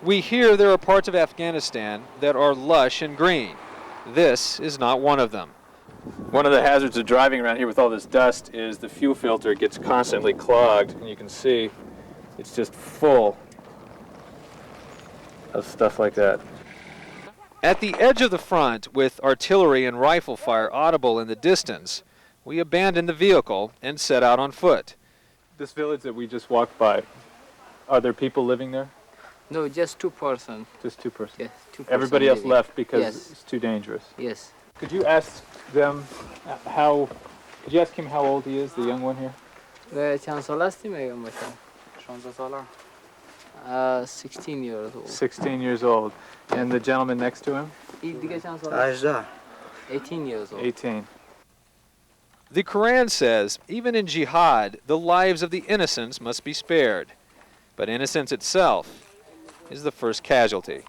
We hear there are parts of Afghanistan that are lush and green. This is not one of them. One of the hazards of driving around here with all this dust is the fuel filter gets constantly clogged, and you can see it's just full of stuff like that. At the edge of the front, with artillery and rifle fire audible in the distance, we abandon the vehicle and set out on foot. This village that we just walked by, are there people living there? No, just 2%. Just 2%? Yes, 2%. Everybody else living. left because Yes. it's too dangerous? Yes. Could you ask them could you ask him how old he is, the young one here? چند سال هستی میگم باشه؟ 16 ساله. 16 years old. 16 years old. And the gentleman next to him? این دیگه چند سال هست؟ 18 years old. 18. The Quran says, even in jihad, the lives of the innocents must be spared. But innocence itself is the first casualty.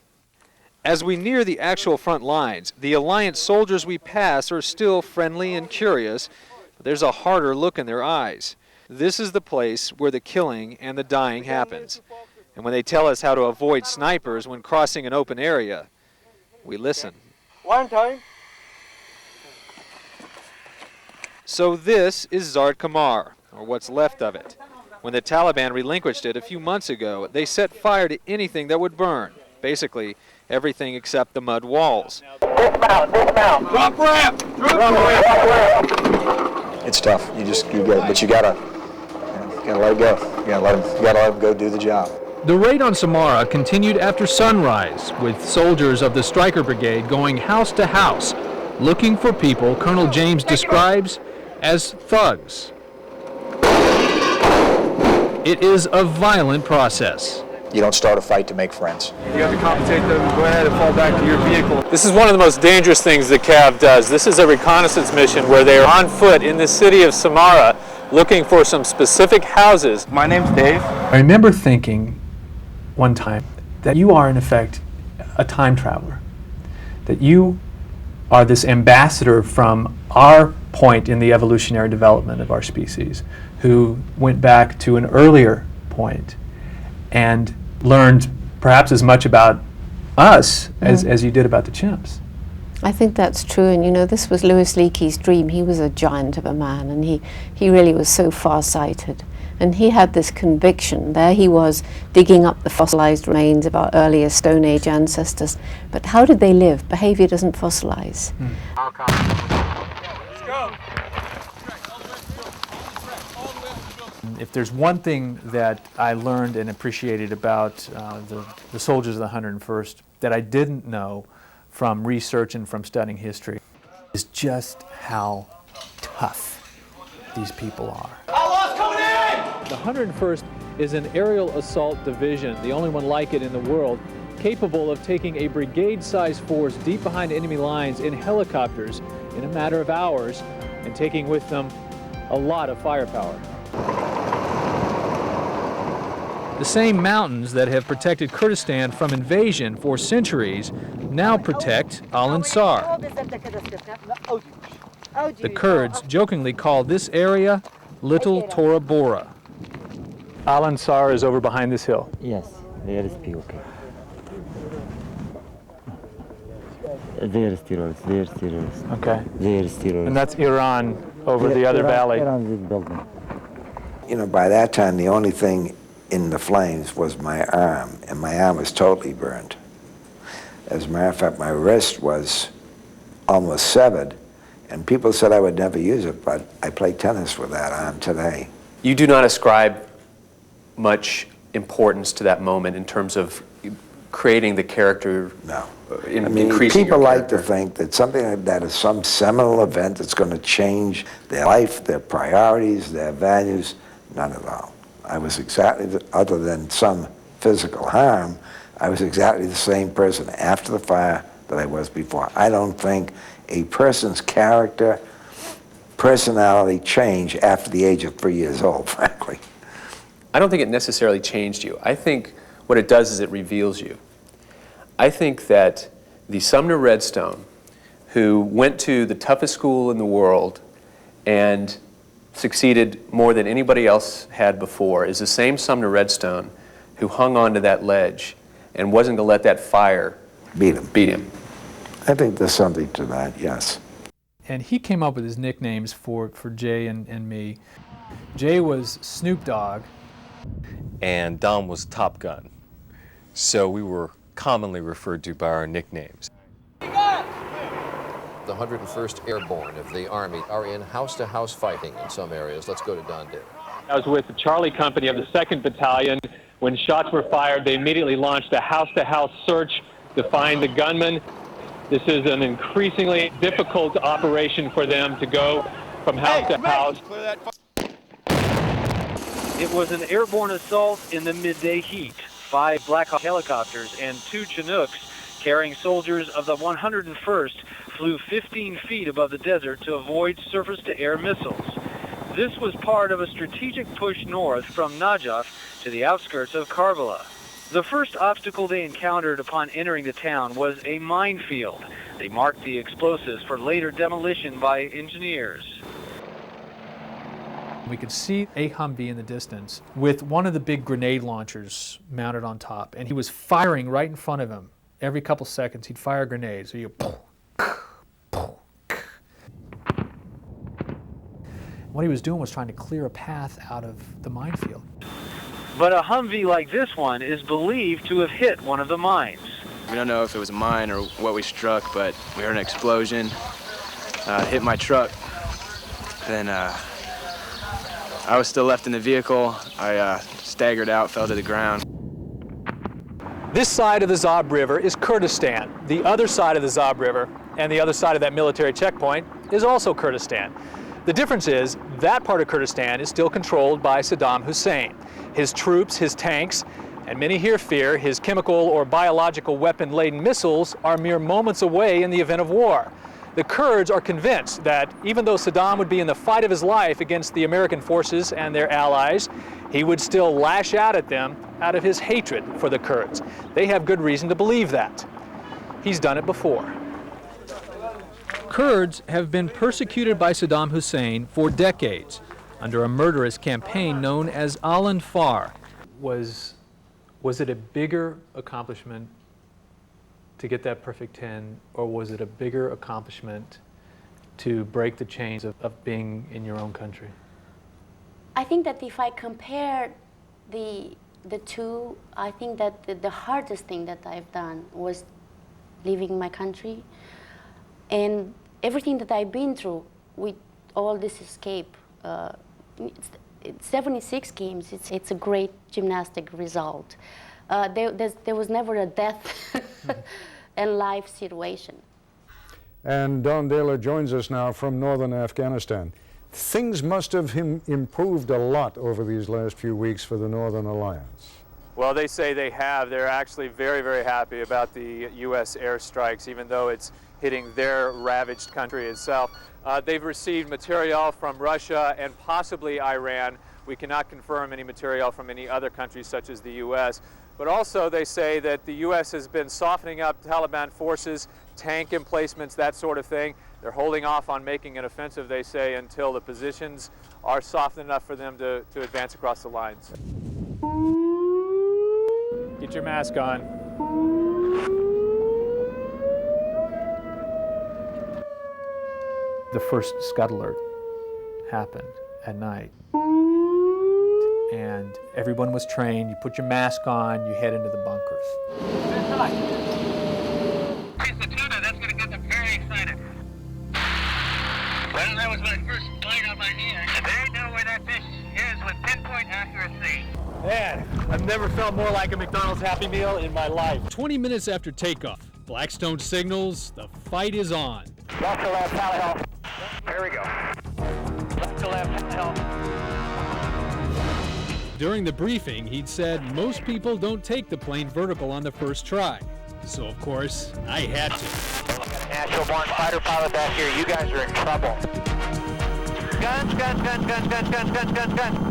As we near the actual front lines, the Alliance soldiers we pass are still friendly and curious, but there's a harder look in their eyes. This is the place where the killing and the dying happens. And when they tell us how to avoid snipers when crossing an open area, we listen. One time. So this is Zard Kamar, or what's left of it. When the Taliban relinquished it a few months ago, they set fire to anything that would burn. Basically, everything except the mud walls. Dismount. Drop ramp. Drop ramp. It's tough. But you gotta let it go. You gotta let them go do the job. The raid on Samara continued after sunrise, with soldiers of the Stryker Brigade going house to house, looking for people Colonel James describes as thugs. It is a violent process. You don't start a fight to make friends. You have to compensate them, go ahead and fall back to your vehicle. This is one of the most dangerous things that CAV does. This is a reconnaissance mission where they are on foot in the city of Samara looking for some specific houses. My name's Dave. I remember thinking one time that you are in effect a time traveler, that you are this ambassador from our point in the evolutionary development of our species, who went back to an earlier point and learned perhaps as much about us as you did about the chimps. I think that's true, and you know, this was Louis Leakey's dream. He was a giant of a man, and he really was so far-sighted. And he had this conviction. There he was, digging up the fossilized remains of our earlier Stone Age ancestors. But how did they live? Behavior doesn't fossilize. Let's go. If there's one thing that I learned and appreciated about the soldiers of the 101st that I didn't know from research and from studying history is just how tough these people are. The 101st is an aerial assault division, the only one like it in the world, capable of taking a brigade-sized force deep behind enemy lines in helicopters in a matter of hours and taking with them a lot of firepower. The same mountains that have protected Kurdistan from invasion for centuries now protect Al-Ansar. The Kurds jokingly call this area Little Tora Bora. Al-Ansar is over behind this hill. Yes, there is POK. There's terrorists, there's terrorists. Okay. There's terrorists. And that's Iran over the other valley. Iran is building. You know, by that time, the only thing in the flames was my arm, and my arm was totally burned. As a matter of fact, my wrist was almost severed, and people said I would never use it, but I play tennis with that arm today. You do not ascribe much importance to that moment in terms of creating the character. No. In I mean, increasing people your like to character. think that something like that is some seminal event that's going to change their life, their priorities, their values. Not at all. I was exactly, other than some physical harm, I was exactly the same person after the fire that I was before. I don't think a person's character, personality change after the age of 3 years old, frankly. I don't think it necessarily changed you. I think what it does is it reveals you. I think that the Sumner Redstone, who went to the toughest school in the world and succeeded more than anybody else had before, is the same Sumner Redstone who hung onto that ledge and wasn't going to let that fire Beat him. beat him. I think there's something to that, yes. And he came up with his nicknames for Jay and me. Jay was Snoop Dogg. And Dom was Top Gun. So we were commonly referred to by our nicknames. The 101st Airborne of the Army are in house-to-house fighting in some areas. Let's go to Don Dale. I was with the Charlie Company of the 2nd Battalion. When shots were fired, they immediately launched a house-to-house search to find the gunman. This is an increasingly difficult operation for them to go from house to house. It was an airborne assault in the midday heat. 5 Black Hawk helicopters and 2 Chinooks carrying soldiers of the 101st flew 15 feet above the desert to avoid surface-to-air missiles. This was part of a strategic push north from Najaf to the outskirts of Karbala. The first obstacle they encountered upon entering the town was a minefield. They marked the explosives for later demolition by engineers. We could see a Humvee in the distance with one of the big grenade launchers mounted on top, and he was firing right in front of him. Every couple seconds he'd fire a grenade, so you what he was doing was trying to clear a path out of the minefield. But a Humvee like this one is believed to have hit one of the mines. We don't know if it was a mine or what we struck, but we heard an explosion, hit my truck. Then I was still left in the vehicle. I staggered out, fell to the ground. This side of the Zab River is Kurdistan. The other side of the Zab River and the other side of that military checkpoint is also Kurdistan. The difference is that part of Kurdistan is still controlled by Saddam Hussein. His troops, his tanks, and many here fear his chemical or biological weapon-laden missiles are mere moments away in the event of war. The Kurds are convinced that even though Saddam would be in the fight of his life against the American forces and their allies, he would still lash out at them out of his hatred for the Kurds. They have good reason to believe that. He's done it before. Kurds have been persecuted by Saddam Hussein for decades under a murderous campaign known as Al-Anfar. Was it a bigger accomplishment to get that perfect 10, or was it a bigger accomplishment to break the chains of being in your own country? I think that if I compare the two, I think that the hardest thing that I've done was leaving my country, and everything that I've been through with all this escape. It's 76 games. It's a great gymnastic result. There was never a death and life situation. And Don Dahler joins us now from northern Afghanistan. Things must have improved a lot over these last few weeks for the Northern Alliance. Well, they say they have. They're actually very, very happy about the U.S. airstrikes, even though it's hitting their ravaged country itself. They've received material from Russia and possibly Iran. We cannot confirm any material from any other countries such as the U.S. But also they say that the U.S. has been softening up Taliban forces, tank emplacements, that sort of thing. They're holding off on making an offensive, they say, until the positions are soft enough for them to advance across the lines. Get your mask on. The first Scud alert happened at night. And everyone was trained. You put your mask on, you head into the bunkers. It's the tuna, that's going to get them very excited. Well, that was my first bite on my hand. And they know where that fish is with pinpoint accuracy. Man, I've never felt more like a McDonald's Happy Meal in my life. 20 minutes after takeoff, Blackstone signals the fight is on. Left to left, tally ho. Here we go. Left to left, tally ho. During the briefing, he'd said most people don't take the plane vertical on the first try. So, of course, I had to. Natural-born fighter pilot back here. You guys are in trouble. Guns, guns, guns, guns, guns, guns, guns, guns, guns.